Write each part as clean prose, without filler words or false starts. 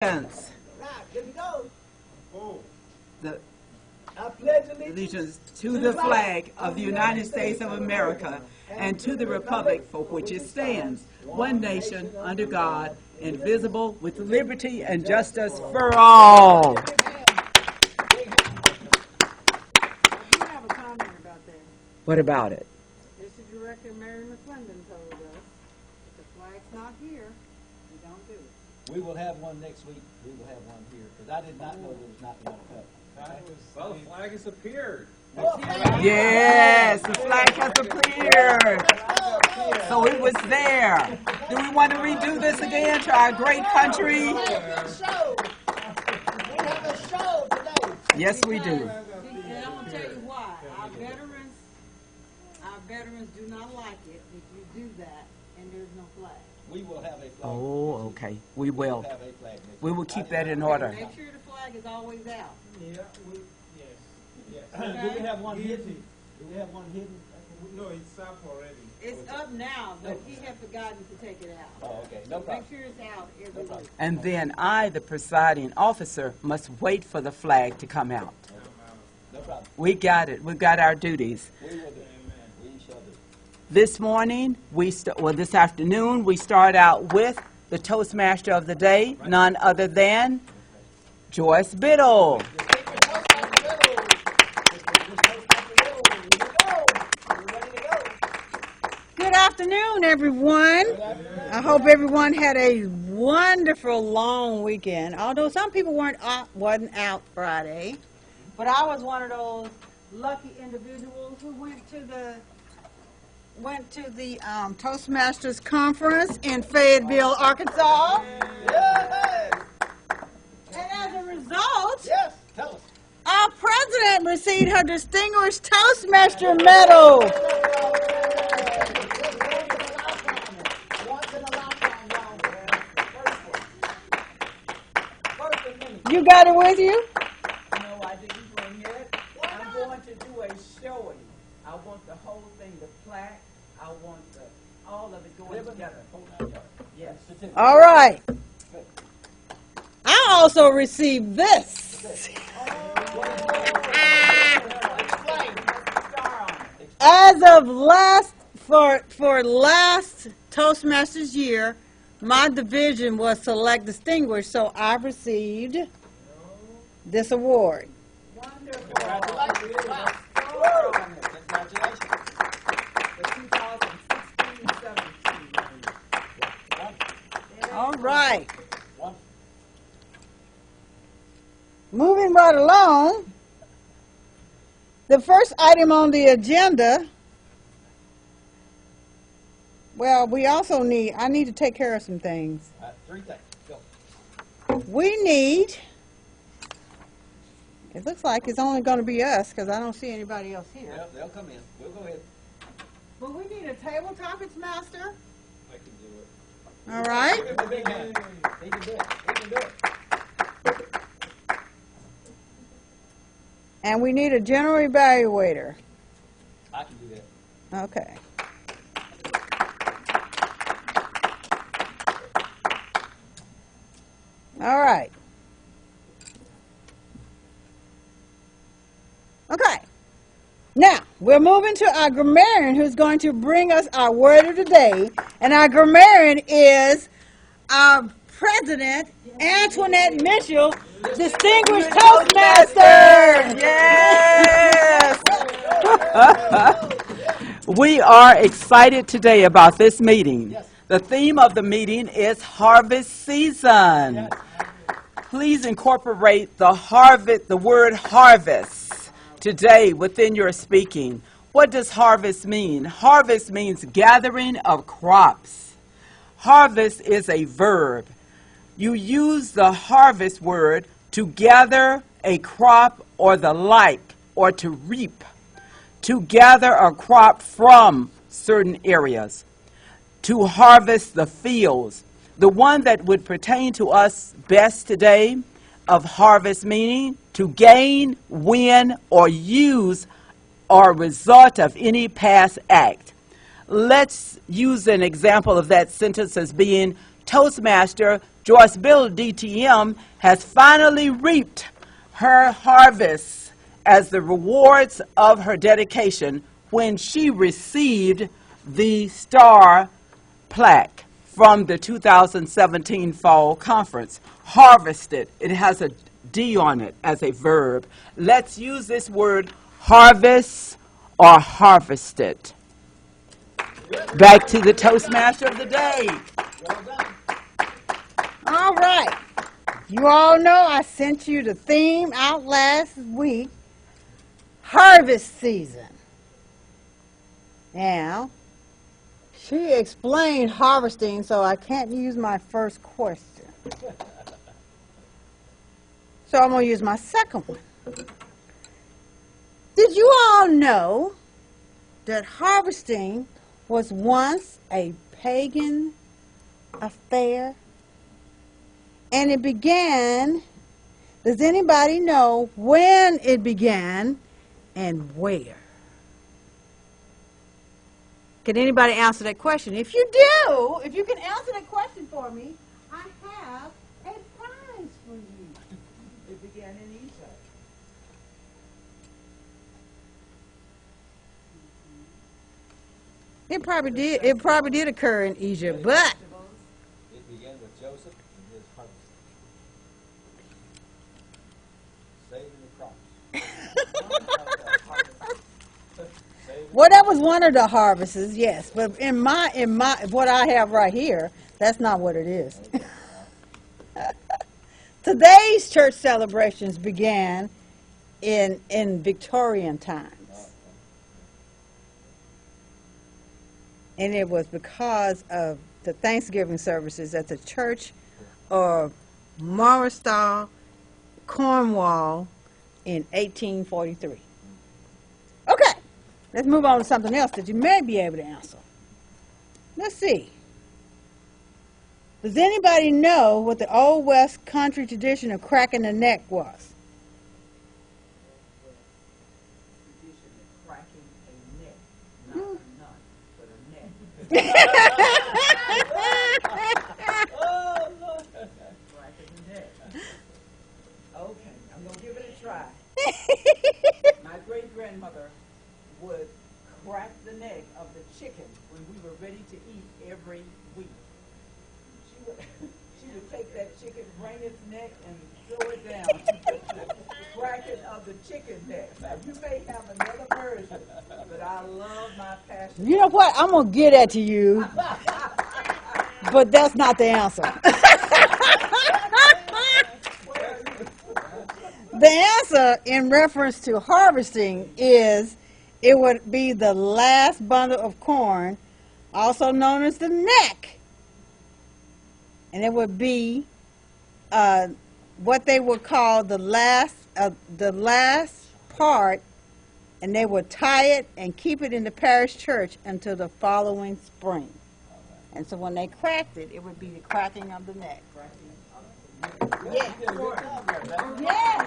allegiance. Here we go. The I pledge allegiance to the flag of the United States of America and to the republic for which it stands, one nation, under God, indivisible, with liberty and justice for all. I do have a comment about that. What about it? District Director Mary McClendon told us, if the flag's not here, we don't do it. We will have one next week. We will have one here, because I did not know there was not one cut. Well, the flag has appeared. Yes, the flag has appeared. So it was there. Do we want to redo this again to our great country? We have a show today. Yes, we do. And I'm gonna tell you why. Our veterans do not like it if you do that and there's no flag. We will have a flag. Oh, okay. We will. Have a flag next We will keep that in order. Make sure the flag is always out. Yeah, yes. Do we have one hidden? Do we have one hidden? No, it's up already. It's up now, but he had forgotten to take it out. Oh, okay, no Make problem. sure it's out every week. And then I, the presiding officer, must wait for the flag to come out. No problem. We got it. We've got our duties. We will do. We shall do. This morning, this afternoon, we start out with the Toastmaster of the day, none other than Joyce Biddle. Good afternoon, everyone. I hope everyone had a wonderful long weekend. Although some people wasn't out Friday, but I was one of those lucky individuals who went to the Toastmasters conference in Fayetteville, Arkansas. And as a result, Yes, tell us. our president received her Distinguished Toastmaster Medal. You got it with you? No, I didn't bring it. I'm going to do a showing. I want the whole thing, the plaque. I want all of it going together. Yes. All right. I also received this. As of last Toastmasters year, my division was select distinguished, so I received this award. Congratulations. All right. Moving right along, the first item on the agenda, well, I need to take care of some things. Three things. Go. It looks like it's only going to be us because I don't see anybody else here. Well, they'll come in. We'll go ahead. But we need a table topics master. I can do it. All right. Give him a big hand. He can do it. He can do it. And we need a general evaluator. I can do that. Okay. All right. Okay. Now, we're moving to our grammarian who's going to bring us our word of the day. And our grammarian is our president, Antoinette Mitchell, Distinguished Toastmaster. Yes! We are excited today about this meeting. The theme of the meeting is harvest season. Please incorporate the word harvest today within your speaking. What does harvest mean? Harvest means gathering of crops. Harvest is a verb. You use the harvest word to gather a crop or the like, or to reap, to gather a crop from certain areas, to harvest the fields. The one that would pertain to us best today of harvest meaning, to gain, win, or use, or result of any past act. Let's use an example of that sentence as being Toastmaster Joyce Bill DTM has finally reaped her harvest as the rewards of her dedication when she received the Star plaque from the 2017 Fall Conference. Harvested. It has a D on it as a verb. Let's use this word harvest or harvested. Back to the Toastmaster of the day. All right. You all know I sent you the theme out last week, harvest season. Now, she explained harvesting, so I can't use my first question. So I'm going to use my second one. Did you all know that harvesting was once a pagan affair? And it began, does anybody know when it began and where? Can anybody answer that question? If you do, if you can answer that question for me, I have a prize for you. It began in Egypt. It probably did occur in Egypt, but It began with Joseph and his harvest. Saving the crops. well, that was one of the harvests, yes. But in my what I have right here, that's not what it is. Today's church celebrations began in Victorian times. And it was because of the Thanksgiving services at the Church of Morristown, Cornwall in 1843. Okay, let's move on to something else that you may be able to answer. Let's see. Does anybody know what the Old West country tradition of cracking the neck was? Tradition of cracking a neck, not a nut, but a neck. Cracking the neck. Okay, I'm gonna give it a try. My great-grandmother would crack the neck of the chicken when we were ready to eat every week. She would take that chicken, wring its neck, and throw it down. The cracking of the chicken neck. Now, you may have another version, but I love my passion. You know what? I'm going to get at to you, but that's not the answer. The answer in reference to harvesting is it would be the last bundle of corn, also known as the neck. And it would be what they would call the last part, and they would tie it and keep it in the parish church until the following spring. And so when they cracked it, it would be the cracking of the neck. Yeah. Yeah.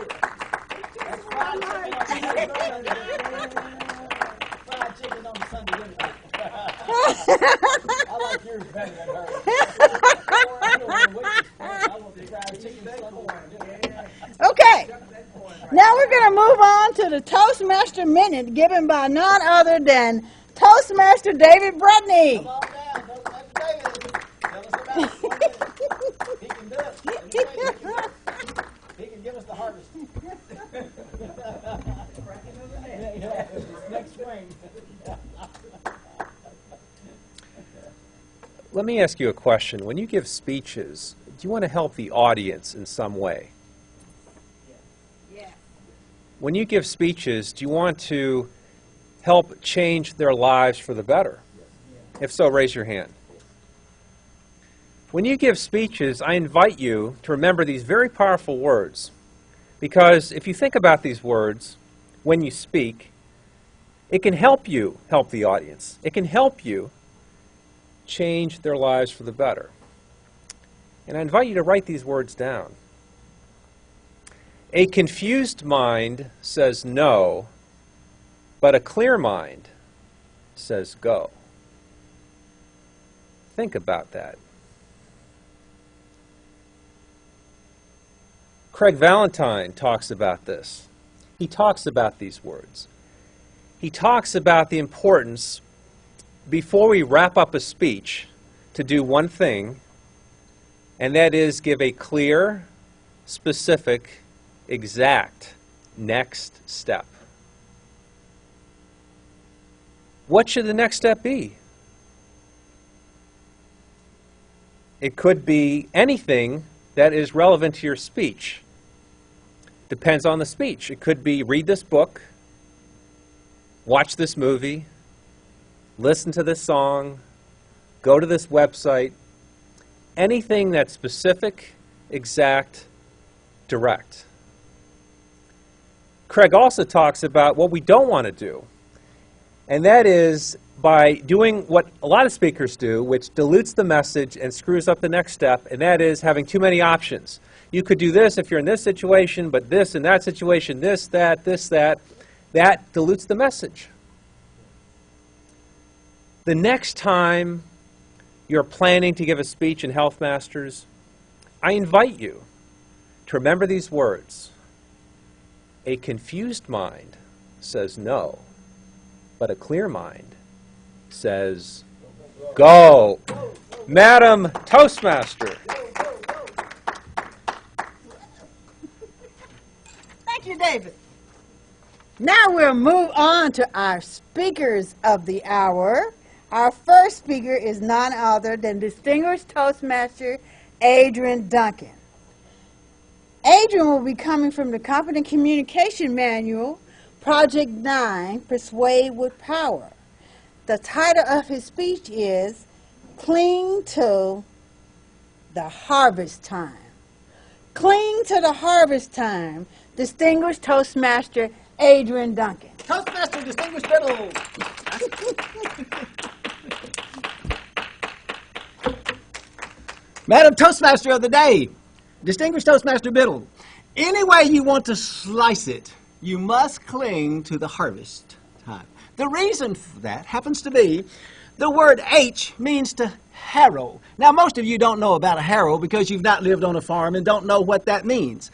Fried chicken on Sunday dinner. I like yours better than hers. I don't want to wait this point. I want the fried chicken Sunday dinner. Okay. Now we're going to move on to the Toastmaster Minute given by none other than Toastmaster David Brutney. Come on down, Toastmaster David. Tell us about it. 1 minute. He can do it. He can give us the harvest. Next spring. Let me ask you a question. When you give speeches, do you want to help the audience in some way? Yeah. When you give speeches, do you want to help change their lives for the better? If so, raise your hand. When you give speeches, I invite you to remember these very powerful words. Because if you think about these words when you speak, it can help you help the audience. It can help you change their lives for the better. And I invite you to write these words down. A confused mind says no, but a clear mind says go. Think about that. Craig Valentine talks about this. He talks about these words. He talks about the importance, before we wrap up a speech, to do one thing, and that is give a clear, specific, exact next step. What should the next step be? It could be anything that is relevant to your speech. Depends on the speech. It could be read this book, watch this movie, listen to this song, go to this website. Anything that's specific, exact, direct. Craig also talks about what we don't want to do, and that is by doing what a lot of speakers do, which dilutes the message and screws up the next step, and that is having too many options. You could do this if you're in this situation, but this in that situation, this, that, this, that. That dilutes the message. The next time you're planning to give a speech in Health Masters, I invite you to remember these words. A confused mind says no, but a clear mind says go. Madam Toastmaster. Thank you, David. Now we'll move on to our speakers of the hour. Our first speaker is none other than Distinguished Toastmaster Adrian Duncan. Adrian will be coming from the Competent Communication Manual, Project 9, Persuade with Power. The title of his speech is Cling to the Harvest Time. Cling to the harvest time, Distinguished Toastmaster Adrian Duncan. Toastmaster Distinguished Biddle. Madam Toastmaster of the day, Distinguished Toastmaster Biddle. Any way you want to slice it, you must cling to the harvest time. The reason for that happens to be the word H means to harrow. Now, most of you don't know about a harrow because you've not lived on a farm and don't know what that means.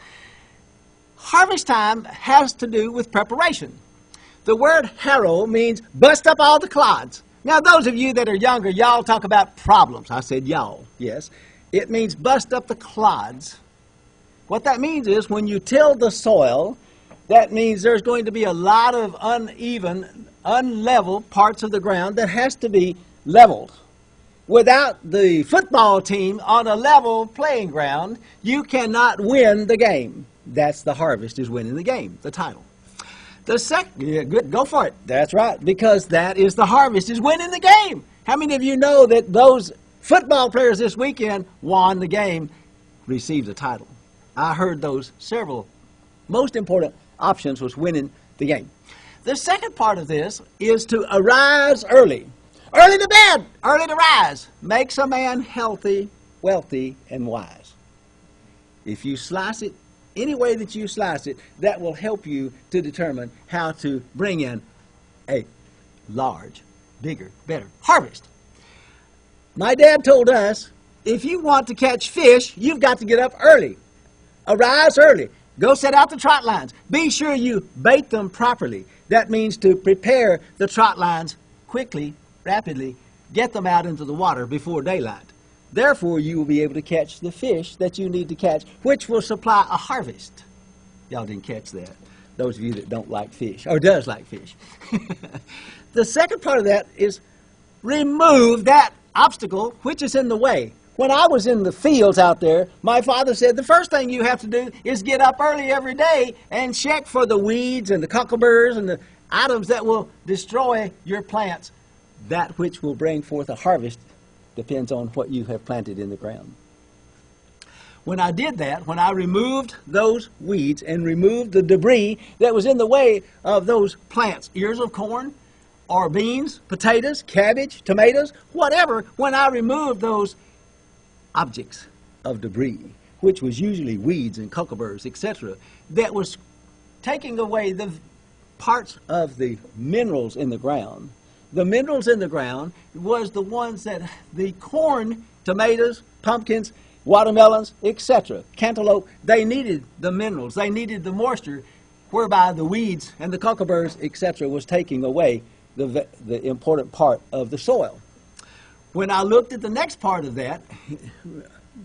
Harvest time has to do with preparation. The word harrow means bust up all the clods. Now, those of you that are younger, y'all talk about problems. I said y'all, yes. It means bust up the clods. What that means is when you till the soil, that means there's going to be a lot of uneven, unlevel parts of the ground that has to be leveled. Without the football team on a level playing ground, you cannot win the game. That's the harvest, is winning the game, the title. The second, yeah, good, go for it. That's right, because that is the harvest, is winning the game. How many of you know that those football players this weekend won the game, received a title? I heard those several. Most important options was winning the game. The second part of this is to arise early. Early to bed, early to rise. Makes a man healthy, wealthy, and wise. If you slice it, any way that you slice it, that will help you to determine how to bring in a large, bigger, better harvest. My dad told us, if you want to catch fish, you've got to get up early. Arise early. Go set out the trot lines. Be sure you bait them properly. That means to prepare the trot lines quickly, rapidly, get them out into the water before daylight. Therefore, you will be able to catch the fish that you need to catch, which will supply a harvest. Y'all didn't catch that. Those of you that don't like fish, or does like fish. The second part of that is remove that obstacle which is in the way. When I was in the fields out there, my father said the first thing you have to do is get up early every day and check for the weeds and the cucumber's and the items that will destroy your plants. That which will bring forth a harvest depends on what you have planted in the ground. When I did that, when I removed those weeds and removed the debris that was in the way of those plants, ears of corn or beans, potatoes, cabbage, tomatoes, whatever, when I removed those objects of debris, which was usually weeds and cucumbers, etc., that was taking away the parts of the minerals in the ground. The minerals in the ground was the ones that the corn, tomatoes, pumpkins, watermelons, etc., cantaloupe, they needed the minerals, they needed the moisture, whereby the weeds and the cucumbers, etc., was taking away the important part of the soil. When I looked at the next part of that,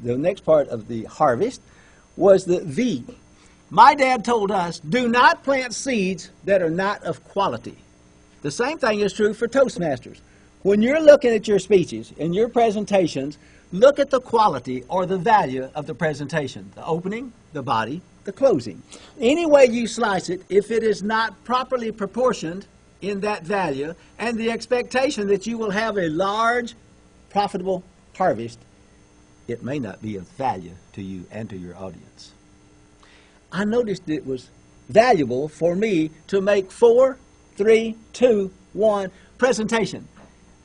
the next part of the harvest was the V. My dad told us, do not plant seeds that are not of quality. The same thing is true for Toastmasters. When you're looking at your speeches and your presentations, look at the quality or the value of the presentation, the opening, the body, the closing. Any way you slice it, if it is not properly proportioned in that value and the expectation that you will have a large, profitable harvest, it may not be of value to you and to your audience. I noticed it was valuable for me to make 4, 3, 2, 1 presentation.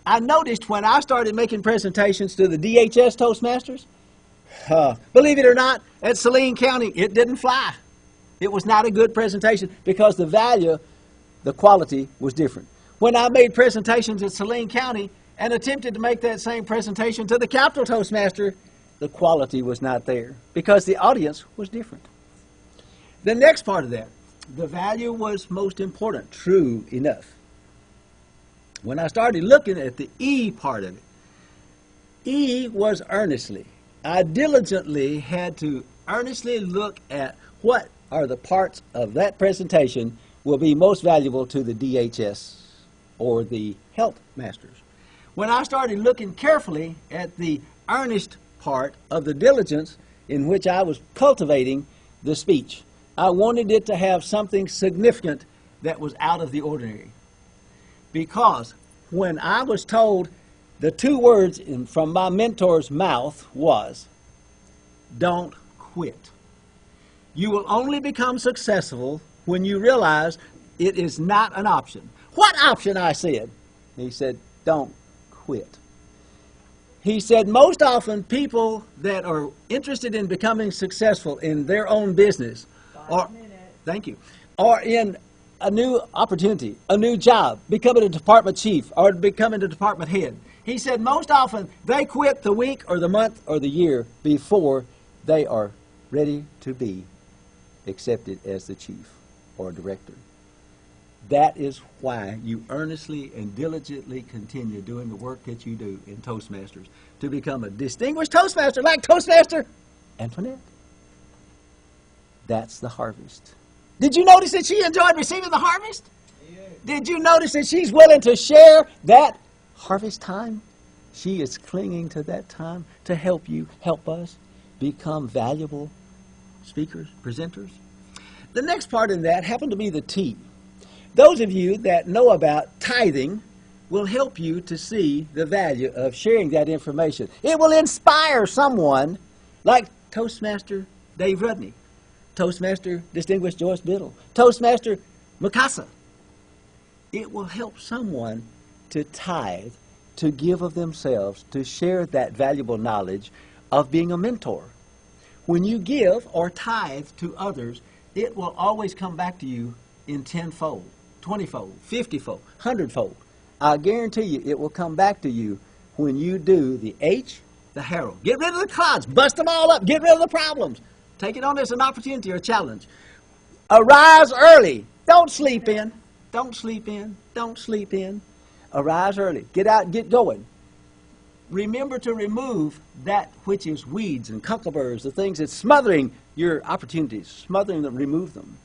I noticed when I started making presentations to the DHS Toastmasters, believe it or not, at Saline County, it didn't fly. It was not a good presentation because the value, the quality was different. When I made presentations at Saline County and attempted to make that same presentation to the Capital Toastmaster, the quality was not there because the audience was different. The next part of that, the value was most important, true enough. When I started looking at the E part of it, E was earnestly. I diligently had to earnestly look at what are the parts of that presentation will be most valuable to the DHS or the health masters. When I started looking carefully at the earnest part of the diligence in which I was cultivating the speech, I wanted it to have something significant that was out of the ordinary. Because when I was told, the 2 words from my mentor's mouth was, don't quit. You will only become successful when you realize it is not an option. What option, I said? He said, don't quit. He said, most often people that are interested in becoming successful in their own business thank you, or in a new opportunity, a new job, becoming a department chief or becoming a department head. He said most often they quit the week or the month or the year before they are ready to be accepted as the chief or director. That is why you earnestly and diligently continue doing the work that you do in Toastmasters to become a distinguished Toastmaster like Toastmaster Antoinette. That's the harvest. Did you notice that she enjoyed receiving the harvest? Yeah. Did you notice that she's willing to share that harvest time? She is clinging to that time to help you, help us become valuable speakers, presenters. The next part in that happened to be the T. Those of you that know about tithing will help you to see the value of sharing that information. It will inspire someone like Toastmaster Dave Rudney, Toastmaster Distinguished Joyce Biddle, Toastmaster Mikasa. It will help someone to tithe, to give of themselves, to share that valuable knowledge of being a mentor. When you give or tithe to others, it will always come back to you in 10-fold, 20-fold, 50-fold, 100-fold. I guarantee you it will come back to you when you do the H, the Harold. Get rid of the clouds, bust them all up, get rid of the problems. Take it on as an opportunity or a challenge. Arise early. Don't sleep in. Don't sleep in. Don't sleep in. Arise early. Get out and get going. Remember to remove that which is weeds and cucumbers, the things that's smothering your opportunities, smothering them, remove them.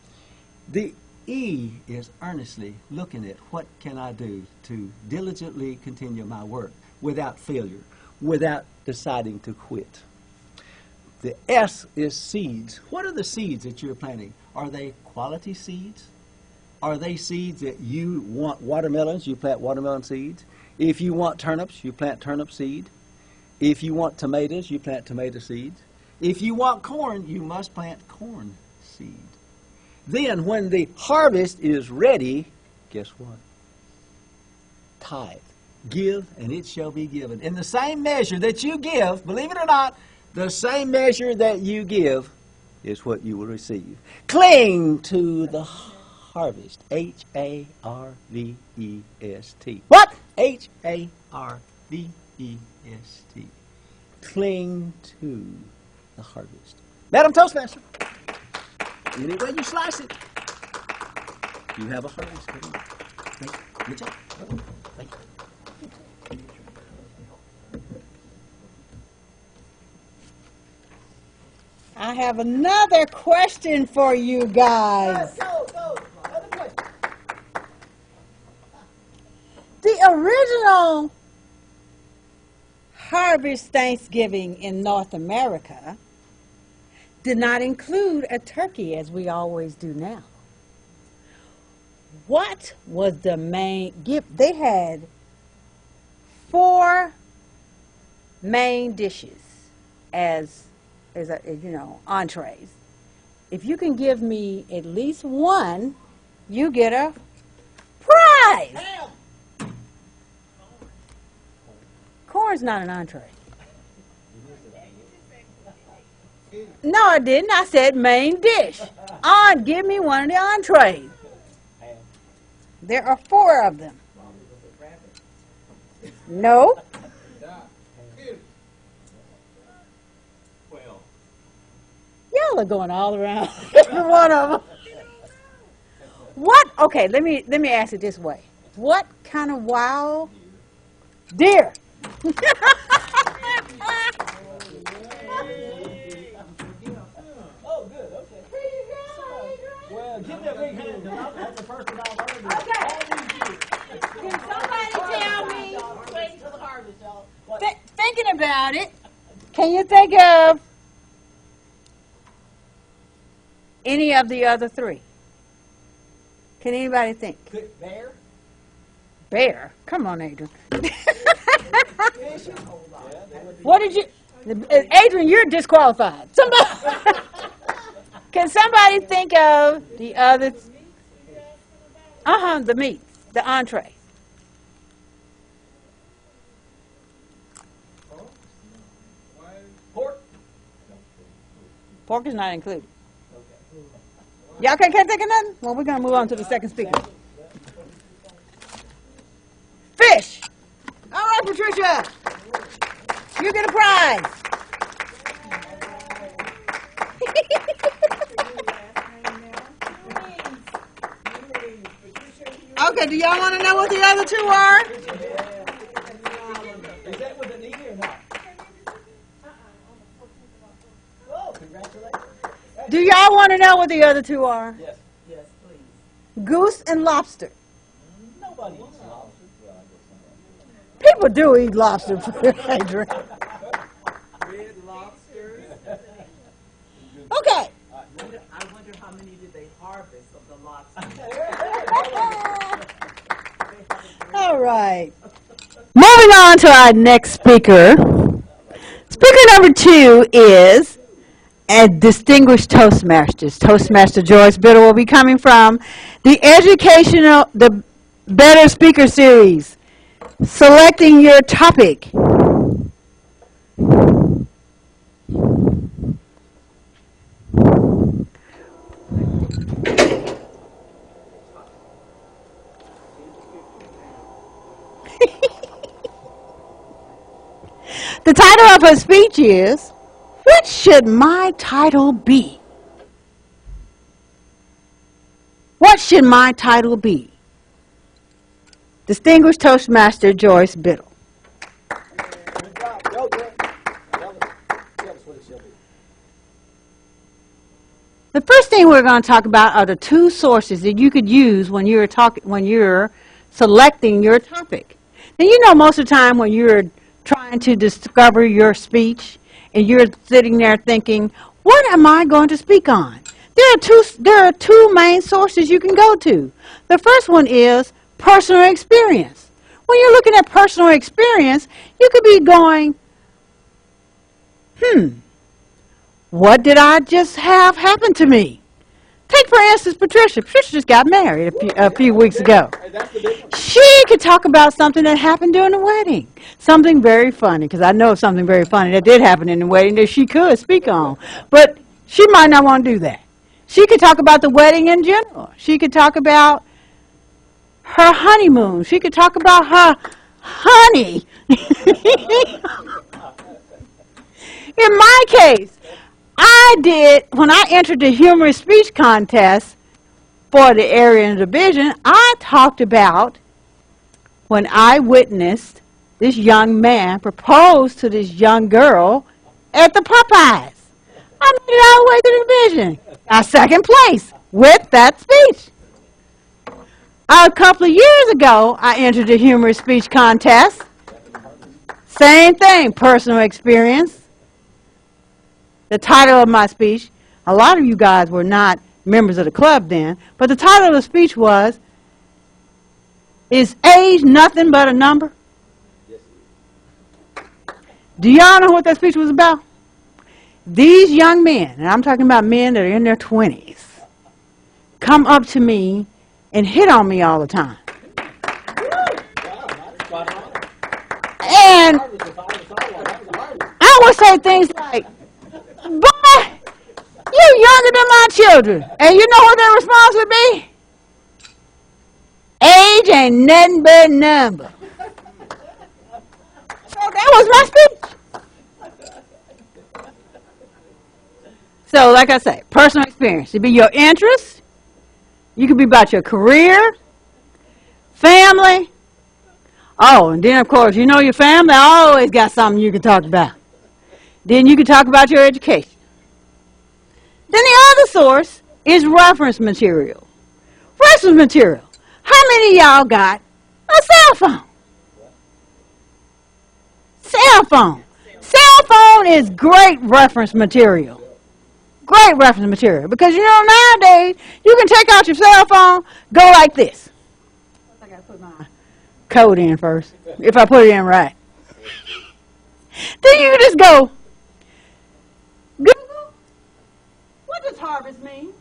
The E is earnestly looking at what can I do to diligently continue my work without failure, without deciding to quit. The S is seeds. What are the seeds that you're planting? Are they quality seeds? Are they seeds that you want watermelons? You plant watermelon seeds. If you want turnips, you plant turnip seed. If you want tomatoes, you plant tomato seeds. If you want corn, you must plant corn seed. Then when the harvest is ready, guess what? Tithe. Give, and it shall be given. In the same measure that you give, believe it or not, the same measure that you give is what you will receive. Cling to the harvest. H-A-R-V-E-S-T. What? H-A-R-V-E-S-T. cling to the harvest. Madam Toastmaster, any way you slice it, you have a harvest. Thank you. Good job. Thank you. I have another question for you guys. Go. Other question. The original harvest Thanksgiving in North America did not include a turkey as we always do now. What was the main gift? They had 4 main dishes as entrees. If you can give me at least one, you get a prize. Corn's not an entree. No, I didn't. I said main dish. Give me one of the entrees. There are 4 of them. No. Y'all are going all around every one of them. What? Okay, let me ask it this way. What kind of wild deer? Oh, good, okay. Well, give me a big hand, 'cause that's the first one I've heard. Okay. Can somebody tell me? Wait till the harvest, y'all. Thinking about it, can you think of any of the other 3? Can anybody think? Bear? Bear? Come on, Adrian. What did you... Adrian, you're disqualified. Somebody... Can somebody think of the other... the meat, the entree. Pork? Pork is not included. Y'all can't think of nothing? Well, we're going to move on to the second speaker. Fish. All right, Patricia. You get a prize. Okay, do y'all want to know what the other 2 are? Is that with an E or not? Oh, congratulations. Do y'all want to know what the other 2 are? Yes, please. Goose and lobster. Nobody eats lobster. People do eat lobster, Adrian. Red lobsters. Okay. I wonder how many did they harvest of the lobsters? All right. Moving on to our next speaker. Speaker number 2 is a distinguished Toastmasters. Toastmaster Joyce Biddle will be coming from the Better Speaker Series, selecting your topic. The title of her speech is, "What should my title be?" What should my title be? Distinguished Toastmaster Joyce Biddle. Good job. Go, Joe. Tell us what it shall be. The first thing we're going to talk about are the 2 sources that you could use when you're selecting your topic. Now, you know, most of the time when you're trying to discover your speech and you're sitting there thinking, what am I going to speak on? There are two main sources you can go to. The first one is personal experience. When you're looking at personal experience, you could be going, what did I just have happen to me? Take, for instance, Patricia. Patricia just got married a few weeks ago. She could talk about something that happened during the wedding. Something very funny, because I know of something very funny that did happen in the wedding that she could speak on. But she might not want to do that. She could talk about the wedding in general. She could talk about her honeymoon. She could talk about her honey. In my case, when I entered the humorous speech contest for the area and division, I talked about when I witnessed this young man propose to this young girl at the Popeyes. I made it all the way to the division. Got second place with that speech. A couple of years ago, I entered the humorous speech contest. Same thing, personal experience. The title of my speech, a lot of you guys were not members of the club then, but the title of the speech was, "Is age nothing but a number?" Do y'all know what that speech was about? These young men, and I'm talking about men that are in their 20s, come up to me and hit on me all the time. And I would say things like, "Boy, you're younger than my children." And you know what their response would be? "Age ain't nothing but a number." So that was my speech. So like I say, personal experience. It be your interest. You could be about your career, family. Oh, and then of course, you know your family always got something you can talk about. Then you can talk about your education. Then the other source is reference material. Reference material. How many of y'all got a cell phone? Cell phone. Cell phone is great reference material. Great reference material. Because you know nowadays, you can take out your cell phone, go like this. I got to put my code in first, if I put it in right. Then you just go, Google, what does harvest mean?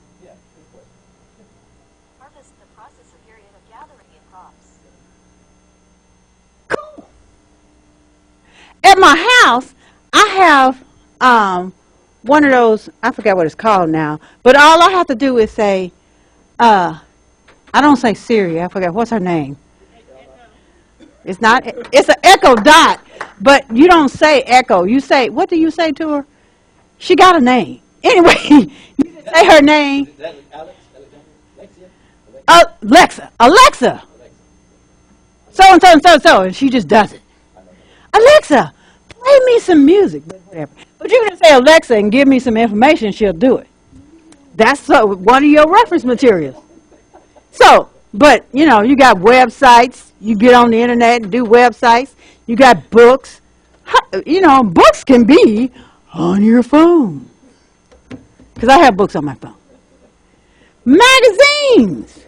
Harvest, the process or period of gathering in crops. Cool. At my house, I have one of those, I forget what it's called now, but all I have to do is say, I don't say Siri, I forget, what's her name? It's not, it's an Echo Dot, but you don't say Echo. You say, what do you say to her? She got a name. Anyway, you just say her name. Alexa. So-and-so and so-and-so, and she just does it. Alexa, play me some music. Whatever. But you can say Alexa and give me some information, she'll do it. That's one of your reference materials. So, but, you know, you got websites. You get on the internet and do websites. You got books. You know, books can be on your phone. Because I have books on my phone. Magazines.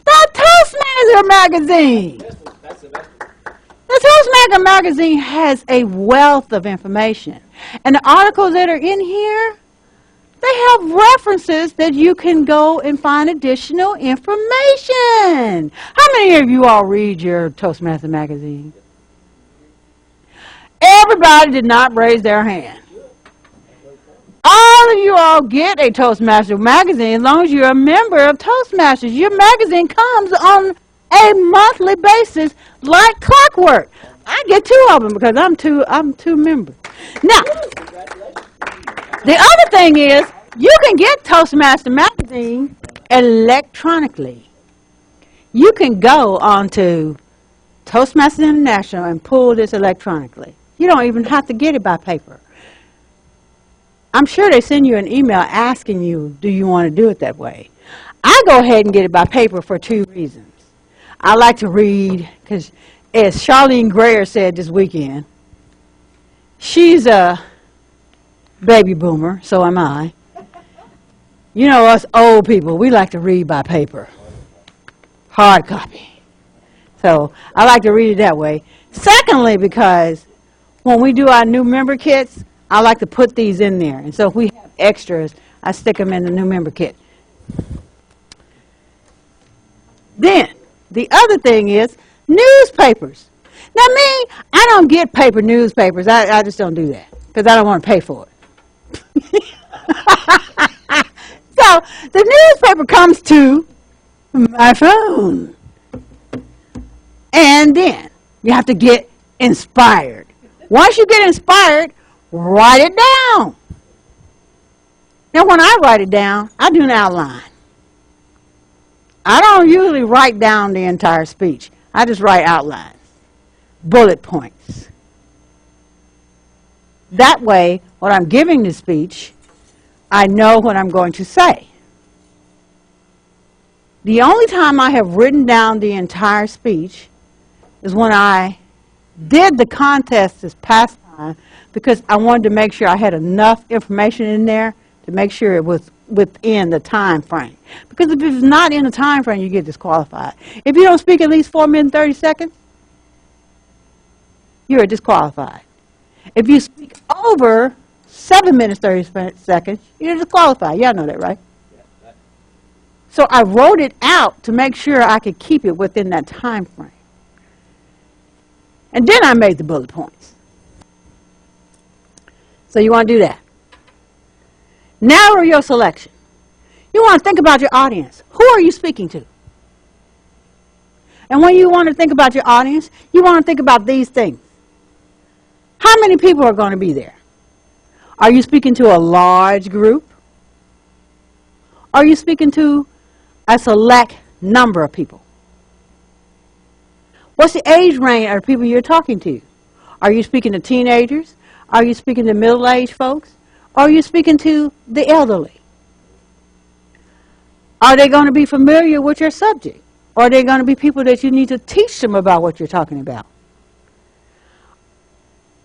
The Toastmaster magazine. The Toastmaster magazine has a wealth of information. And the articles that are in here, they have references that you can go and find additional information. How many of you all read your Toastmaster magazine? Everybody did not raise their hand. All of you all get a Toastmaster magazine as long as you're a member of Toastmasters. Your magazine comes on a monthly basis like clockwork. I get 2 of them because I'm two members. Now, the other thing is, you can get Toastmaster magazine electronically. You can go onto Toastmasters International and pull this electronically. You don't even have to get it by paper. I'm sure they send you an email asking you, do you want to do it that way? I go ahead and get it by paper for 2 reasons. I like to read, because as Charlene Grayer said this weekend, she's a baby boomer, so am I. You know, us old people, we like to read by paper, hard copy. So I like to read it that way. Secondly, because when we do our new member kits, I like to put these in there. And so if we have extras, I stick them in the new member kit. Then, the other thing is newspapers. Now me, I don't get paper newspapers. I just don't do that because I don't want to pay for it. So the newspaper comes to my phone. And then you have to get inspired. Once you get inspired, write it down. Now, when I write it down, I do an outline. I don't usually write down the entire speech. I just write outlines, bullet points. That way, when I'm giving the speech, I know what I'm going to say. The only time I have written down the entire speech is when I did the contest this past time, because I wanted to make sure I had enough information in there to make sure it was within the time frame. Because if it's not in the time frame, you get disqualified. If you don't speak at least 4 minutes and 30 seconds, you're disqualified. If you speak over 7 minutes 30 seconds, you're disqualified. Y'all know that, right? So I wrote it out to make sure I could keep it within that time frame. And then I made the bullet points. So you want to do that. Narrow your selection. You want to think about your audience. Who are you speaking to? And when you want to think about your audience, you want to think about these things. How many people are going to be there? Are you speaking to a large group? Are you speaking to a select number of people? What's the age range of the people you're talking to? Are you speaking to teenagers? Are you speaking to middle-aged folks? Are you speaking to the elderly? Are they going to be familiar with your subject? Or are they going to be people that you need to teach them about what you're talking about?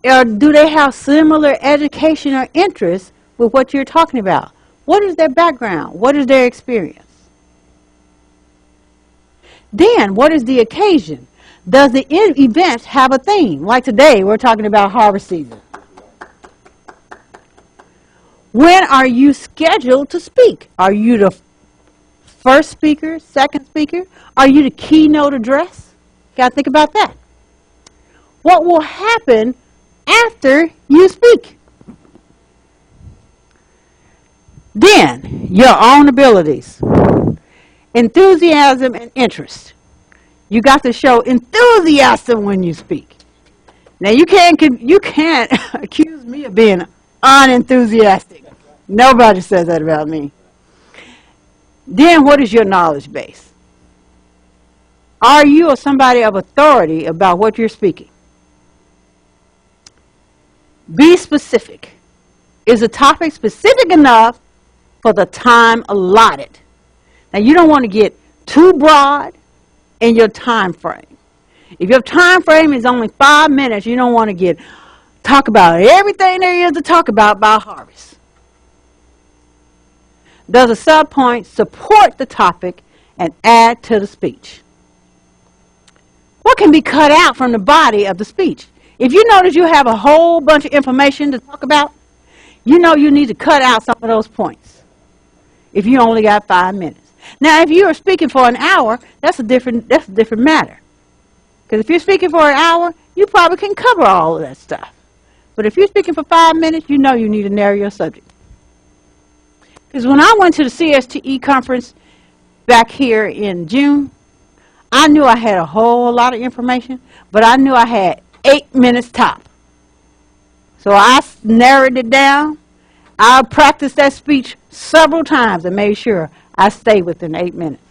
Or do they have similar education or interest with what you're talking about? What is their background? What is their experience? Then, what is the occasion? Does the event have a theme? Like today, we're talking about harvest season. When are you scheduled to speak? Are you the first speaker, second speaker? Are you the keynote address? Got to think about that. What will happen after you speak? Then, your own abilities, enthusiasm and interest. You got to show enthusiasm when you speak. Now, you can't accuse me of being unenthusiastic. Nobody says that about me. Then, what is your knowledge base? Are you somebody of authority about what you're speaking? Be specific. Is the topic specific enough for the time allotted? Now, you don't want to get too broad in your time frame. If your time frame is only 5 minutes, you don't want to talk about everything there is to talk about harvest. Does a subpoint support the topic and add to the speech? What can be cut out from the body of the speech? If you notice you have a whole bunch of information to talk about, you know you need to cut out some of those points if you only got 5 minutes. Now, if you are speaking for an hour, that's a different matter. Because if you're speaking for an hour, you probably can cover all of that stuff. But if you're speaking for 5 minutes, you know you need to narrow your subject. Because when I went to the CSTE conference back here in June, I knew I had a whole lot of information, but I knew I had 8 minutes top. So I narrowed it down. I practiced that speech several times and made sure I stayed within 8 minutes.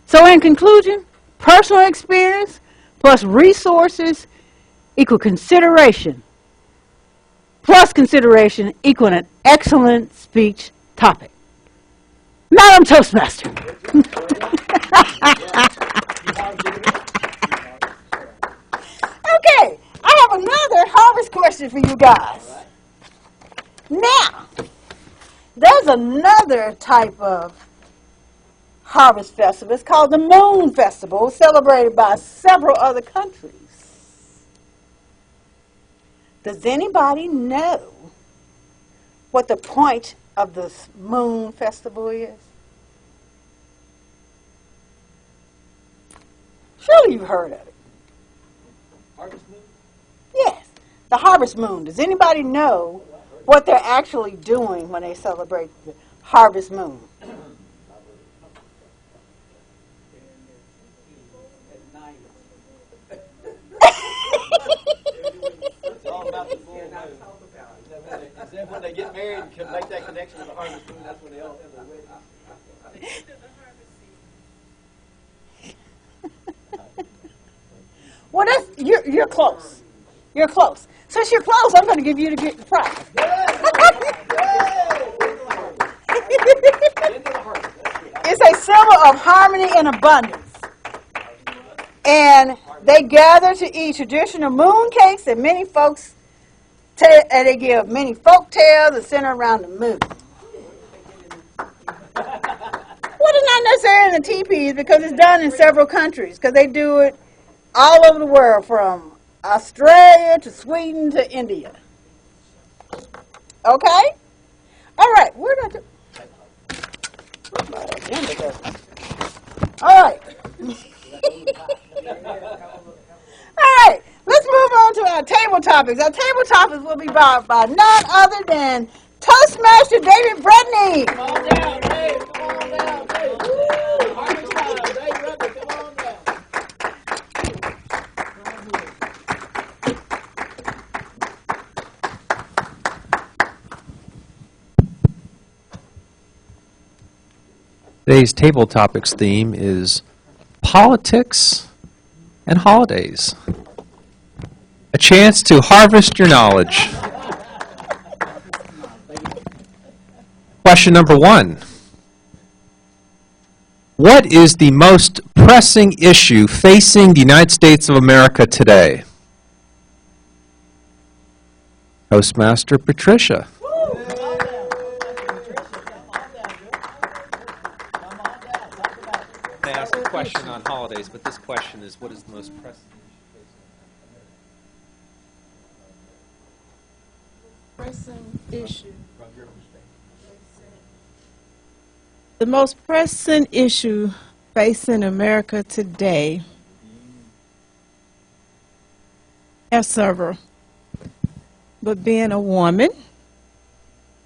So in conclusion, personal experience plus resources equal consideration, plus consideration equal an excellent speech topic. Madam Toastmaster. Okay, I have another harvest question for you guys. Now, there's another type of harvest festival. It's called the Moon Festival, celebrated by several other countries. Does anybody know what the point of this Moon Festival is? Surely you've heard of it. Harvest Moon? Yes, the Harvest Moon. Does anybody know what they're actually doing when they celebrate the Harvest Moon? then when they get married and can make that connection with the harvest moon, that's when they all have their wedding. Well, that's, you're close. You're close. Since you're close, I'm going to give you the prize. It's a symbol of harmony and abundance. And they gather to eat traditional moon cakes and many folks, and they give many folk tales that center around the moon. Well, it's not necessarily in the teepees because it's done in several countries because they do it all over the world, from Australia to Sweden to India. Okay? All right, we're not. All right. All right, let's move on to our table topics. Our table topics will be brought by none other than Toastmaster David Bredney. Come on down, Dave. Come on down, Dave. Woo! Harvest time, Dave Bredney, come on down. Today's table topics theme is politics and holidays. A chance to harvest your knowledge. Question number 1. What is the most pressing issue facing the United States of America today? Toastmaster Patricia. I asked a question on holidays, but this question is, what is the most pressing issue? The most pressing issue facing America today, have several, but being a woman,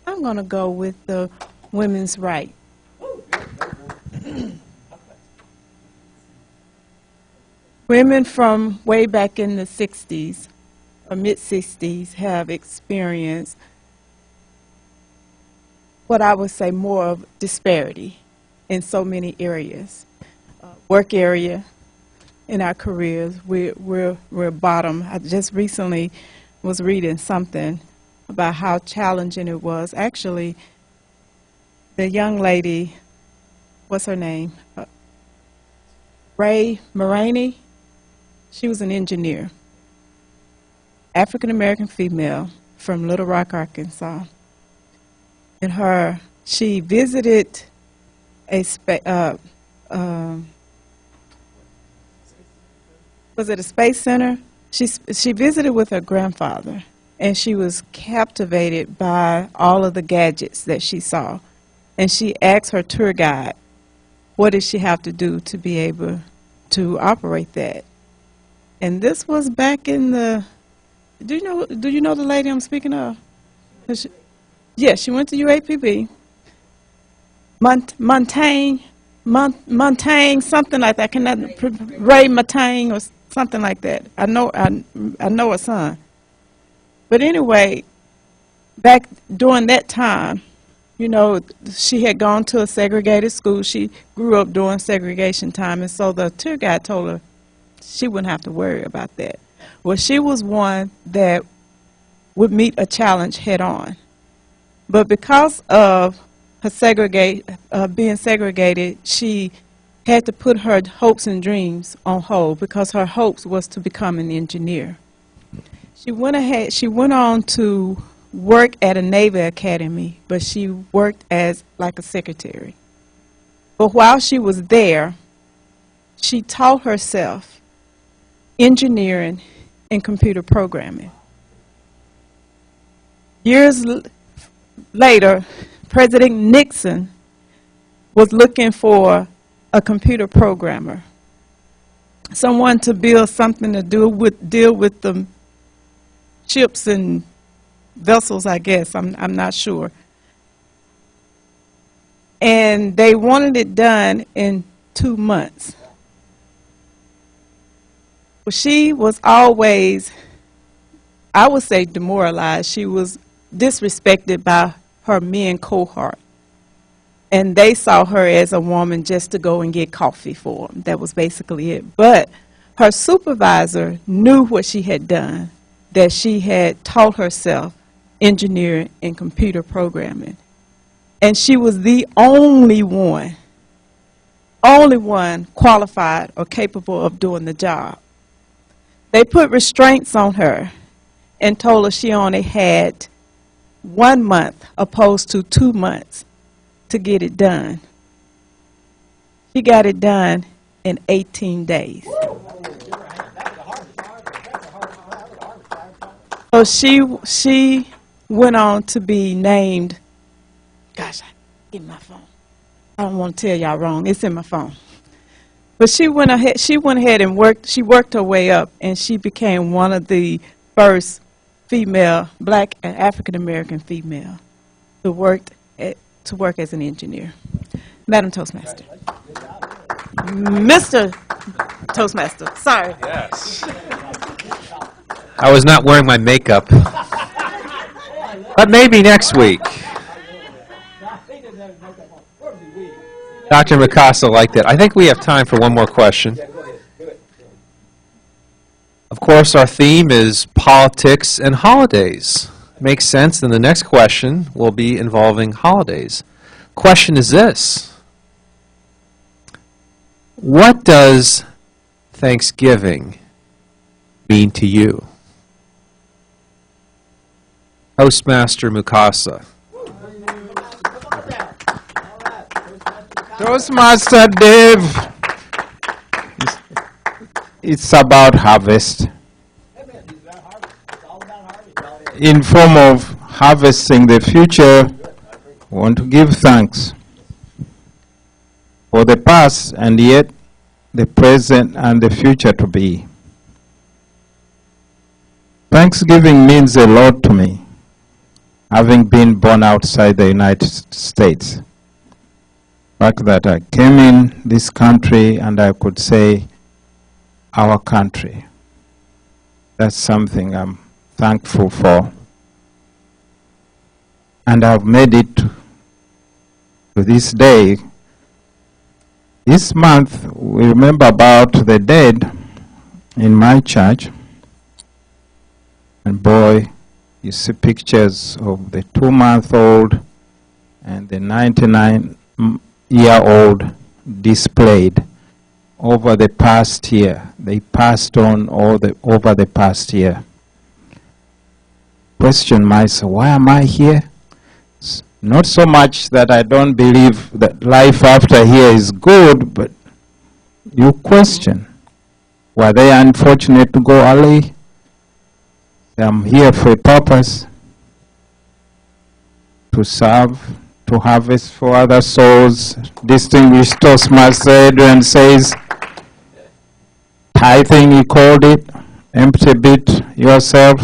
I'm going to go with the women's right. Women from way back in the 60s or mid-60s have experienced what I would say more of disparity in so many areas. Work area, in our careers, we're bottom. I just recently was reading something about how challenging it was. Actually, the young lady, what's her name? Ray Moraney. She was an engineer, African-American female from Little Rock, Arkansas. And she visited was it a space center? She visited with her grandfather, and she was captivated by all of the gadgets that she saw. And she asked her tour guide, what did she have to do to be able to operate that? And this was back in the, do you know the lady I'm speaking of? Yes, she went to UAPB. Montaigne, something like that. Ray Montaigne or something like that. I know her son. But anyway, back during that time, you know, she had gone to a segregated school. She grew up during segregation time, and so the tour guide told her she wouldn't have to worry about that. Well, she was one that would meet a challenge head on. But because of her being segregated, she had to put her hopes and dreams on hold because her hopes was to become an engineer. She went on to work at a Navy Academy, but she worked as like a secretary. But while she was there, she taught herself engineering and computer programming. Years later, President Nixon was looking for a computer programmer, someone to build something to deal with the ships and vessels, I guess. I'm not sure. And they wanted it done in 2 months. Well, she was always, I would say, demoralized. She was disrespected by her men cohort. And they saw her as a woman just to go and get coffee for them. That was basically it. But her supervisor knew what she had done, that she had taught herself engineering and computer programming. And she was the only one qualified or capable of doing the job. They put restraints on her and told her she only had 1 month opposed to 2 months to get it done. She got it done in 18 days. So she went on to be named, gosh, in my phone. I don't want to tell y'all wrong. It's in my phone. But she went ahead and worked her way up, and she became one of the first female, black and African American female to work as an engineer. Madam Toastmaster. Mr. Toastmaster, sorry. Yes. I was not wearing my makeup. But maybe next week. Dr. Mikasa liked it. I think we have time for one more question. Of course, our theme is politics and holidays. Makes sense, then the next question will be involving holidays. Question is this: what does Thanksgiving mean to you? Toastmaster Mukasa. Toastmaster Dave, it's about harvest. In form of harvesting the future, we want to give thanks for the past and yet the present and the future to be. Thanksgiving means a lot to me, having been born outside the United States. The fact that I came in this country and I could say our country. That's something I'm thankful for. And I've made it to this day. This month we remember about the dead in my church. And boy, you see pictures of the 2-month-old and the 99-year-old displayed over the past year. They passed on over the past year. Question myself, why am I here? It's not so much that I don't believe that life after here is good, but you question, were they unfortunate to go early? I'm here for a purpose, to serve, to harvest for other souls. Distinguished Toastmaster Adrian says, tithing he called it, empty bit yourself.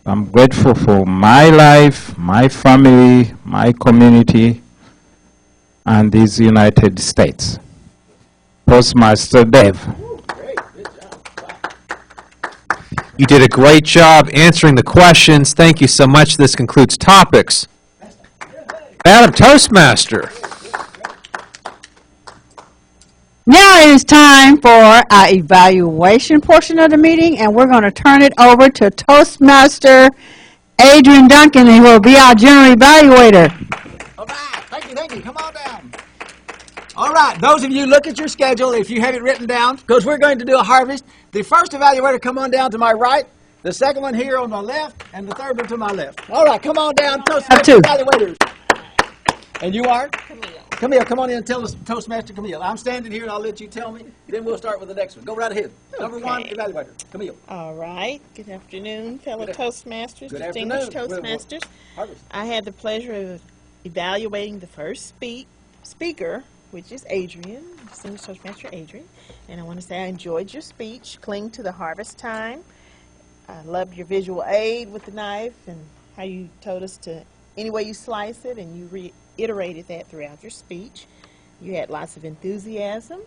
I'm grateful for my life, my family, my community, and these United States. Toastmaster Dave. You did a great job answering the questions. Thank you so much. This concludes topics. Madam Toastmaster. Now it is time for our evaluation portion of the meeting, and we're going to turn it over to Toastmaster Adrian Duncan, who will be our general evaluator. All right, thank you, come on down. All right, those of you, look at your schedule if you have it written down, because we're going to do a harvest. The first evaluator, come on down to my right, the second one here on my left, and the third one to my left. All right, come on down, Toastmaster evaluators. And you are? Camille, come on in and tell us, Toastmaster Camille. I'm standing here and I'll let you tell me, then we'll start with the next one. Go right ahead. Number one, evaluator, Camille. All right. Good afternoon, fellow Toastmasters, Good distinguished afternoon. Toastmasters. Harvest. I had the pleasure of evaluating the first speaker, which is Adrian, distinguished Toastmaster Adrian. And I want to say I enjoyed your speech, Cling to the Harvest Time. I loved your visual aid with the knife and how you told us to, any way you slice it, and you reiterated that throughout your speech. You had lots of enthusiasm.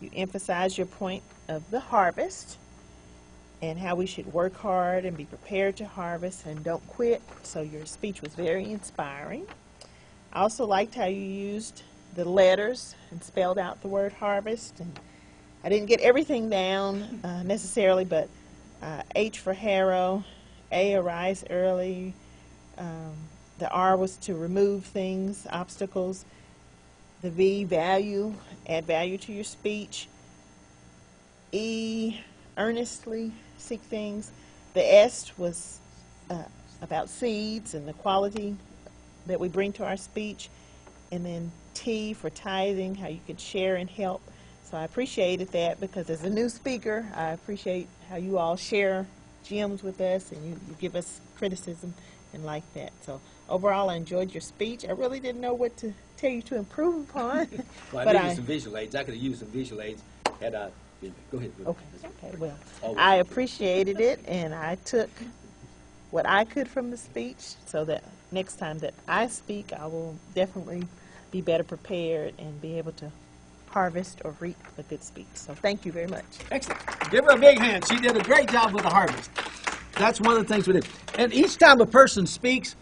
You emphasized your point of the harvest. and how we should work hard and be prepared to harvest and don't quit. So your speech was very inspiring. I also liked how you used the letters and spelled out the word harvest. And I didn't get everything down necessarily, but H for harrow, A, arise early. The R was to remove things, obstacles. The V, value, add value to your speech. E, earnestly seek things. The S was about seeds and the quality that we bring to our speech. And then T for tithing, how you could share and help. So I appreciated that, because as a new speaker, I appreciate how you all share gems with us and you give us criticism and like that. So overall, I enjoyed your speech. I really didn't know what to tell you to improve upon. Well, but I needed some visual aids. I could have used some visual aids had I been. Go ahead. Okay, well, Always. I appreciated it, and I took what I could from the speech, so that next time that I speak, I will definitely be better prepared and be able to harvest or reap a good speech. So thank you very much. Excellent. Give her a big hand. She did a great job with the harvest. That's one of the things we do. And each time a person speaks,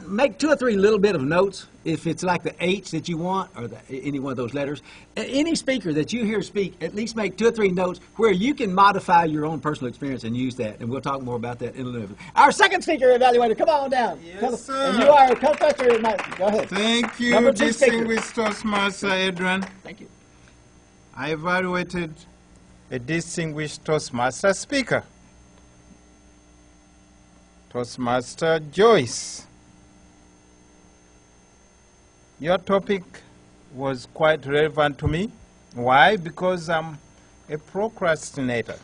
make 2 or 3 little bit of notes. If it's like the H that you want, or any one of those letters, any speaker that you hear speak, at least make 2 or 3 notes where you can modify your own personal experience and use that. And we'll talk more about that in a little bit. Our second speaker evaluator, come on down. Yes, sir. And you are co-professor. Go ahead. Thank you, Number 2 speaker. distinguished Toastmaster Adrian. Thank you. I evaluated a distinguished Toastmaster speaker, Toastmaster Joyce. Your topic was quite relevant to me. Why? Because I'm a procrastinator.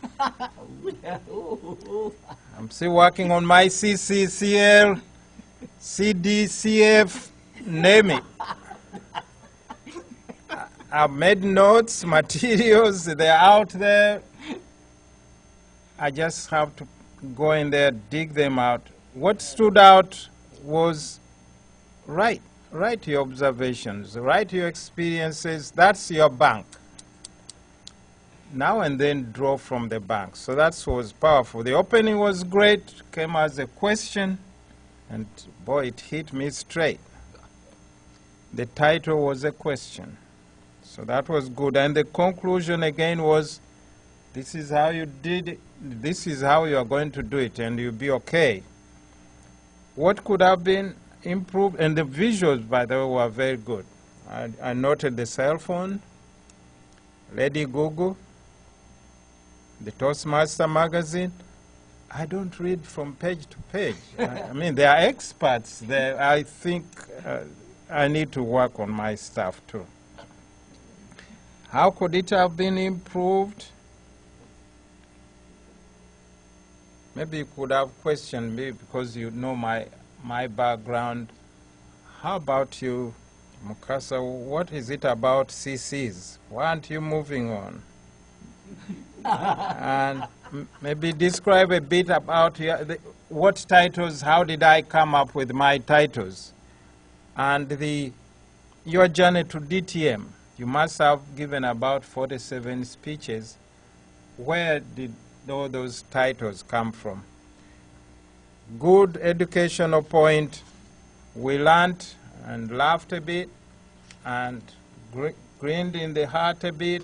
I'm still working on my CCCL, CDCF, name it. I've made notes, materials, they're out there. I just have to go in there, dig them out. What stood out was write your observations, write your experiences. That's your bank. Now and then draw from the bank. So that was powerful. The opening was great, came as a question, and boy, it hit me straight. The title was a question. So that was good. And the conclusion again was, this is how you did it, this is how you are going to do it, and you'll be okay. What could have been improved? And the visuals, by the way, were very good. I noted the cell phone, Lady Google, the Toastmaster magazine. I don't read from page to page. I mean, they are experts there. I think I need to work on my stuff too. How could it have been improved? Maybe you could have questioned me because you know my background. How about you, Mukasa? What is it about CCs? Why aren't you moving on? And maybe describe a bit about what titles, how did I come up with my titles? And your journey to DTM. You must have given about 47 speeches. Where did all those titles come from? Good educational point. We learned and laughed a bit and grinned in the heart a bit.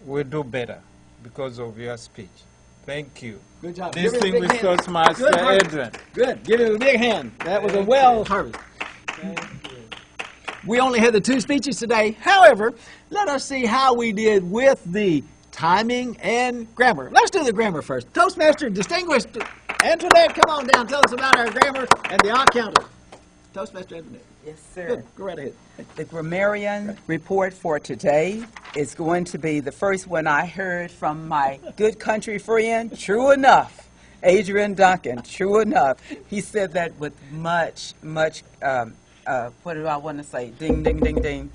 We'll do better because of your speech. Thank you. Good job. Distinguished Toastmaster Adrian. Good. Give him a big hand. That was a well harvest. We only had the 2 speeches today. However, let us see how we did with the timing and grammar. Let's do the grammar first. Toastmaster, distinguished Antoinette, come on down. Tell us about our grammar and the odd counter. Toastmaster Antoinette. Yes, sir. Good. Go right ahead. The grammarian report for today is going to be the first one I heard from my good country friend, true enough, Adrian Duncan, true enough. He said that with much, what do I want to say? Ding, ding, ding, ding.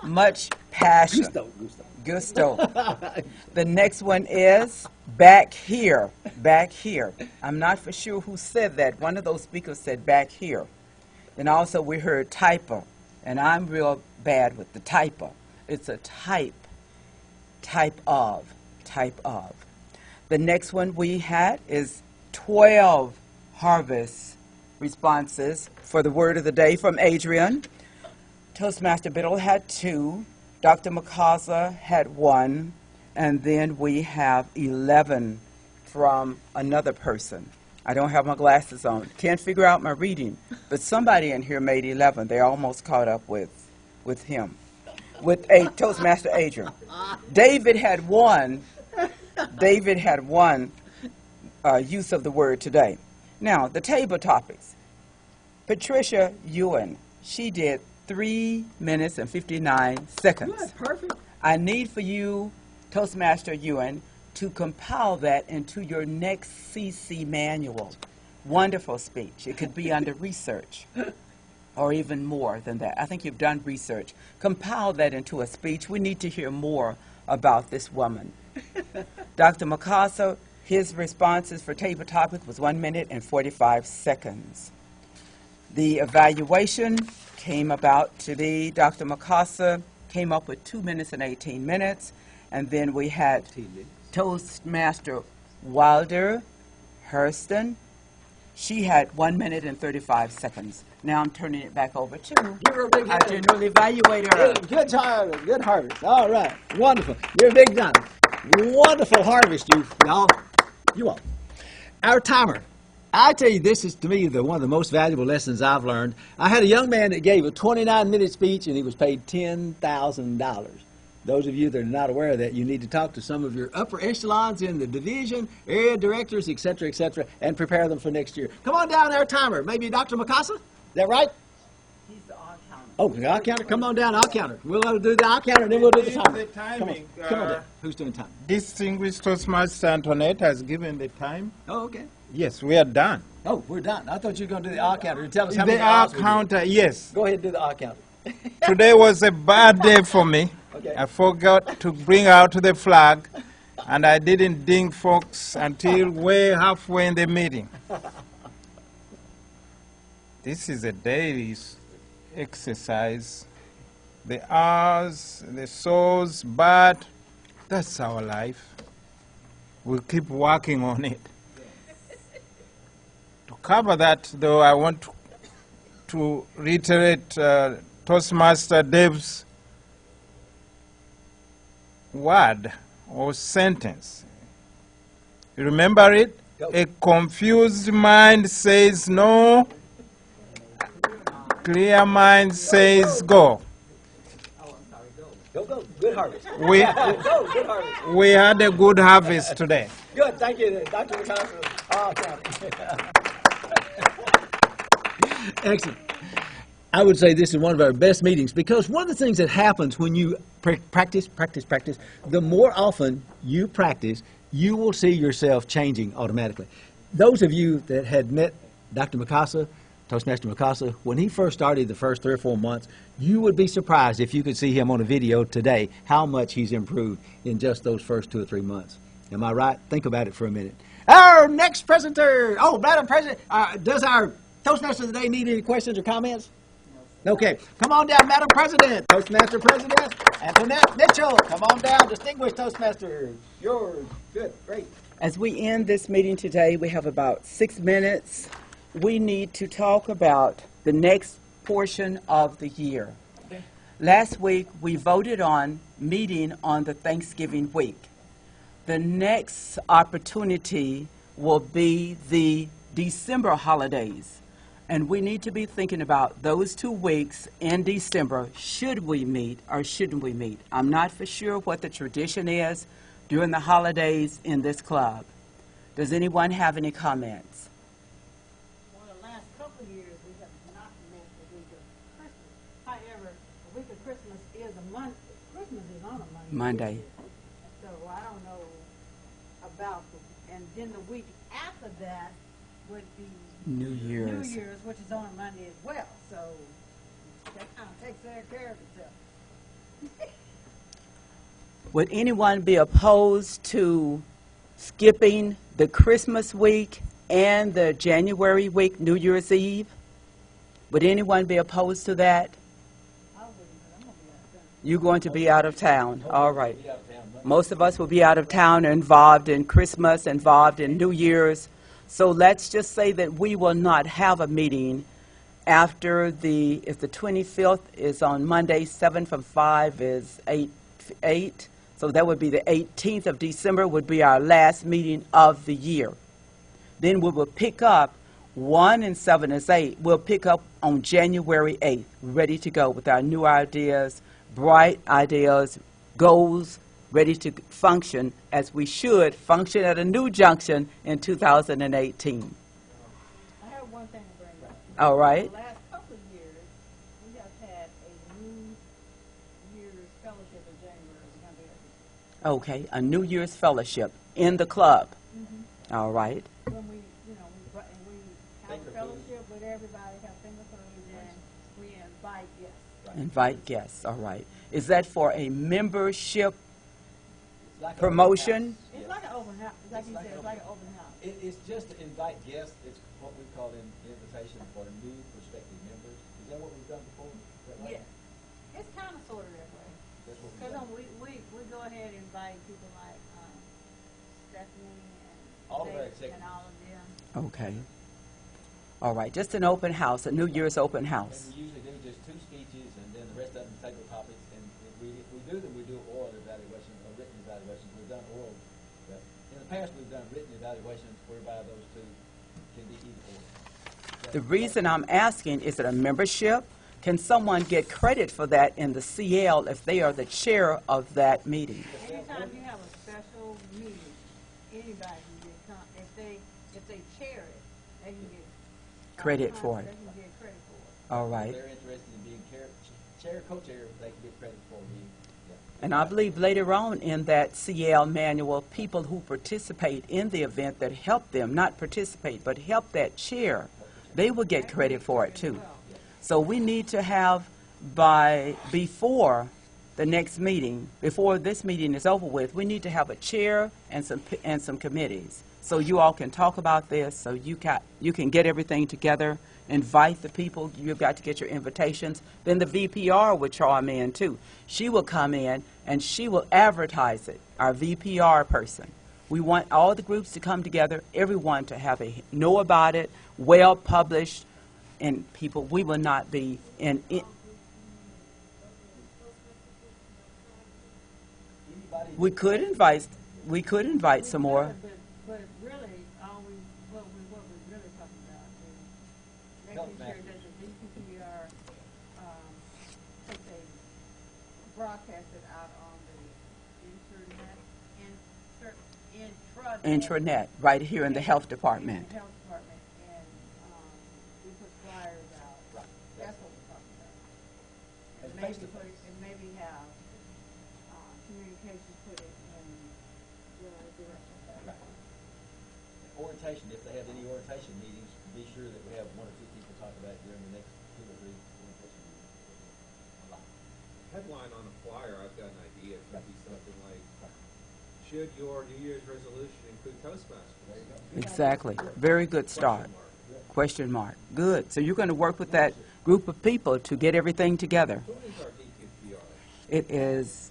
Much passion. Gusto. The next one is back here. Back here. I'm not for sure who said that. One of those speakers said back here. Then also we heard typo. And I'm real bad with the typo. It's a type of. The next one we had is 12 harvest responses for the word of the day from Adrian. Toastmaster Biddle had 2. Dr. McCausa had 1. And then we have 11 from another person. I don't have my glasses on. Can't figure out my reading. But somebody in here made 11. They almost caught up with him. With a Toastmaster Adrian. David had 1. David had 1 use of the word today. Now, the table topics. Patricia Ewan, she did 3 minutes and 59 seconds. Good, perfect. I need for you, Toastmaster Ewan, to compile that into your next CC manual. Wonderful speech. It could be under research or even more than that. I think you've done research. Compile that into a speech. We need to hear more about this woman. Dr. McCausa, his responses for table topic was 1 minute and 45 seconds. The evaluation came about to be Dr. McCausa came up with 2 minutes and 18 minutes, and then we had Toastmaster Wilder Hurston. She had 1 minute and 35 seconds. Now I'm turning it back over to Give her a big our hand. general evaluator. Good harvest. Good harvest. All right. Wonderful. You're a big John. Wonderful harvest, y'all. You all. Our timer. I tell you, this is to me one of the most valuable lessons I've learned. I had a young man that gave a 29-minute speech, and he was paid $10,000. Those of you that are not aware of that, you need to talk to some of your upper echelons in the division, area directors, et cetera, and prepare them for next year. Come on down, our timer. Maybe Dr. McCausa? Is that right? He's the odd counter. Oh, the eye counter. Come on down, eye counter. We'll do the eye counter, and then we'll do the timer. The timing. Come on down. Who's doing time? Distinguished Toastmaster Antoinette has given the time. Oh, okay. Yes, we are done. Oh, we're done. I thought you were going to do the eye counter. Tell us how The many hour eyes we did. counter, yes. Go ahead and do the eye counter. Today was a bad day for me. Okay. I forgot to bring out the flag, and I didn't ding folks until way halfway in the meeting. This is a daily exercise. The hours, the souls, but that's our life. We'll keep working on it. To cover that, though, I want to reiterate Toastmaster Dave's word or sentence. You remember it? Go. A confused mind says no. Clear mind says go. Go. Good harvest. We, Go. Good harvest. we had a good harvest today. Good. Thank you, Dr. McCausa. Eye counter. Excellent. I would say this is one of our best meetings because one of the things that happens when you practice, the more often you practice, you will see yourself changing automatically. Those of you that had met Dr. McCausa, Toastmaster McCausa, when he first started the first 3 or 4 months, you would be surprised if you could see him on a video today, how much he's improved in just those first 2 or 3 months. Am I right? Think about it for a minute. Our next presenter, Madam President, does our Toastmaster today need any questions or comments? Okay, come on down, Madam President, Toastmaster President, Antoinette Mitchell, come on down, distinguished Toastmaster, yours, good, great. As we end this meeting today, we have about 6 minutes. We need to talk about the next portion of the year. Last week, we voted on meeting on the Thanksgiving week. The next opportunity will be the December holidays. And we need to be thinking about those 2 weeks in December. Should we meet or shouldn't we meet? I'm not for sure what the tradition is during the holidays in this club. Does anyone have any comments? Well, the last couple of years, we have not met the week of Christmas. However, the week of Christmas is a Monday. Christmas is on a Monday. Monday. So I don't know about and then the week after that would be New Year's. New Year's, which is on a Monday as well. So that kind of takes care of itself. Would anyone be opposed to skipping the Christmas week and the January week, New Year's Eve? Would anyone be opposed to that? I wouldn't, but I'm gonna be out You're going to be out of town, all right. Be out of town. Most of us will be out of town, involved in Christmas, involved in New Year's. So let's just say that we will not have a meeting after if the 25th is on Monday, 7 from 5 is 8. So that would be the 18th of December would be our last meeting of the year. Then we will pick up 1 and 7 is 8. We'll pick up on January 8th, ready to go with our new ideas, bright ideas, goals, ready to function as we should function at a new junction in 2018. I have one thing to bring up. All right? The last couple of years, we have had a New Year's fellowship in January. We're gonna be at Okay, a New Year's fellowship in the club. All right. when we, you know, we have a fellowship with everybody, have finger foods, and we invite guests. Invite guests, all right. Is that for a membership It's like an promotion? It's like an open house, like you said, it's like an open house. It's just to invite guests. It's what we call an invitation for new prospective members. Is that what we've done before? Is that right? Yeah, it's kind of sort of that way. That's what we've Because done. we go ahead and invite people like Stephanie All of our and Jake executives. and all of them. Okay. All right, just an open house, a New Year's open house. And we usually do just 2 speeches, and then the rest of them table topics. And if we do them, we do oral evaluation or written evaluation. We've done oral, but in the past we've done written evaluations whereby those two can be either or. The reason I'm asking, is it a membership? Can someone get credit for that in the CL if they are the chair of that meeting? Anytime you have a special meeting, anybody can get, if they chair it, they can get. Credit for it. They can get credit for it. All If right. they're interested in being chair, co-chair, they can get credit for being. Yeah. And I believe later on in that CL manual, people who participate in the event that help them, not participate, but help that chair, they will get credit for it too. So we need to have before the next meeting, before this meeting is over with, we need to have a chair and some committees. So you all can talk about this, so you can get everything together, invite the people, you've got to get your invitations. Then the VPR will chime in too. She will come in and she will advertise it, our VPR person. We want all the groups to come together, everyone to know about it, well published, and people, we will not be in. Anybody. We could invite some more. But really, what we're really talking about is Health making sure matters. that the VPPR, broadcast it out on the Intranet, right here in the health department. Health department, and, we put flyers out. That's what we're talking about. And maybe face-to-face. put it- and maybe have, communications put it in, the Orientation, if they have any orientation meetings, be sure that we have 1 or 2 people talk about it during the next 2 or 3 orientation meetings. Headline on a flyer, I've got an idea. It could be something like, should your New Year's resolution include Toastmasters? There you go. Exactly. Very good start. Question mark. Question mark. Good. So you're going to work with that group of people to get everything together. Who is our DPPR? It is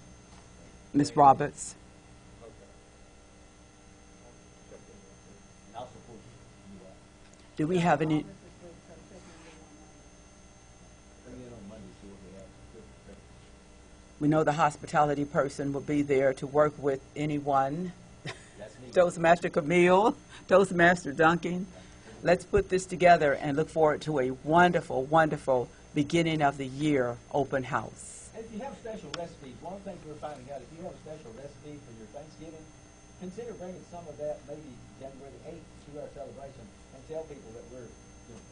Ms. Roberts. Okay. And I'll support you. Do we have any? Bring it in on Monday, see what we have. Good. We know the hospitality person will be there to work with anyone. That's me. Toastmaster Camille, Toastmaster Duncan. Let's put this together and look forward to a wonderful, wonderful beginning of the year open house. And if you have special recipes, one of the things we're finding out, if you have a special recipe for your Thanksgiving, consider bringing some of that maybe January the 8th to our celebration and tell people that we're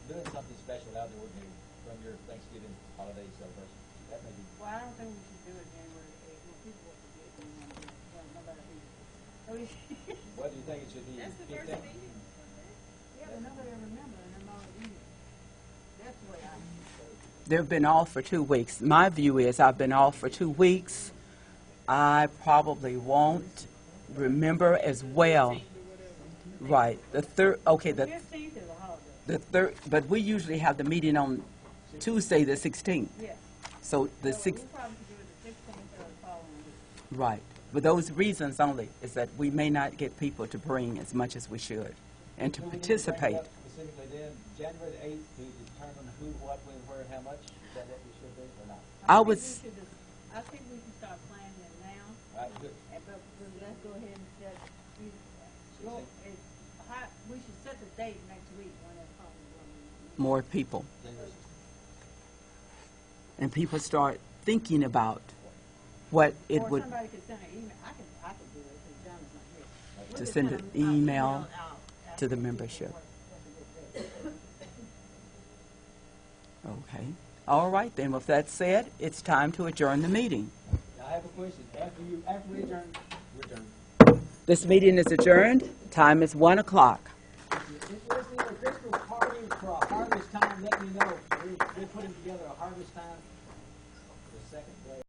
doing something special out of the ordinary from your Thanksgiving holiday celebration. That may be. Well, I don't think we should do it January the 8th, when people will forget, nobody eats. What do you think it should be? That's the first 15th? meeting. Yeah, but nobody will remember, and I'm all eating. That's the way I They've been off for 2 weeks. My view is I've been off for 2 weeks. I probably won't remember as well. Right. The third, okay, the 15th is a holiday. third, but we usually have the meeting on Tuesday, the 16th. Yeah. So the So 6th, we probably should do it the 16th Right. For those reasons only, is that we may not get people to bring as much as we should and to Do we need bring it participate. up Specifically then, January the 8th, to determine who, what, when, where, and how much? Is that what we should do or not? I would, I think we can start planning it now, All right, good. but let's go ahead and set, we should set the date next week when it's probably going to be. more people. January 16th. And people start thinking about what it Or would, somebody could send an email, I could do it, because John is not here. We'll to just send send an an email out to the membership. Okay. All right, then, with that said, it's time to adjourn the meeting. Now, I have a question. After we adjourn, we're adjourned. This meeting is adjourned. Time is 1 o'clock. If there's any Christmas party for a harvest time, let me know. We're putting together a harvest time the second day.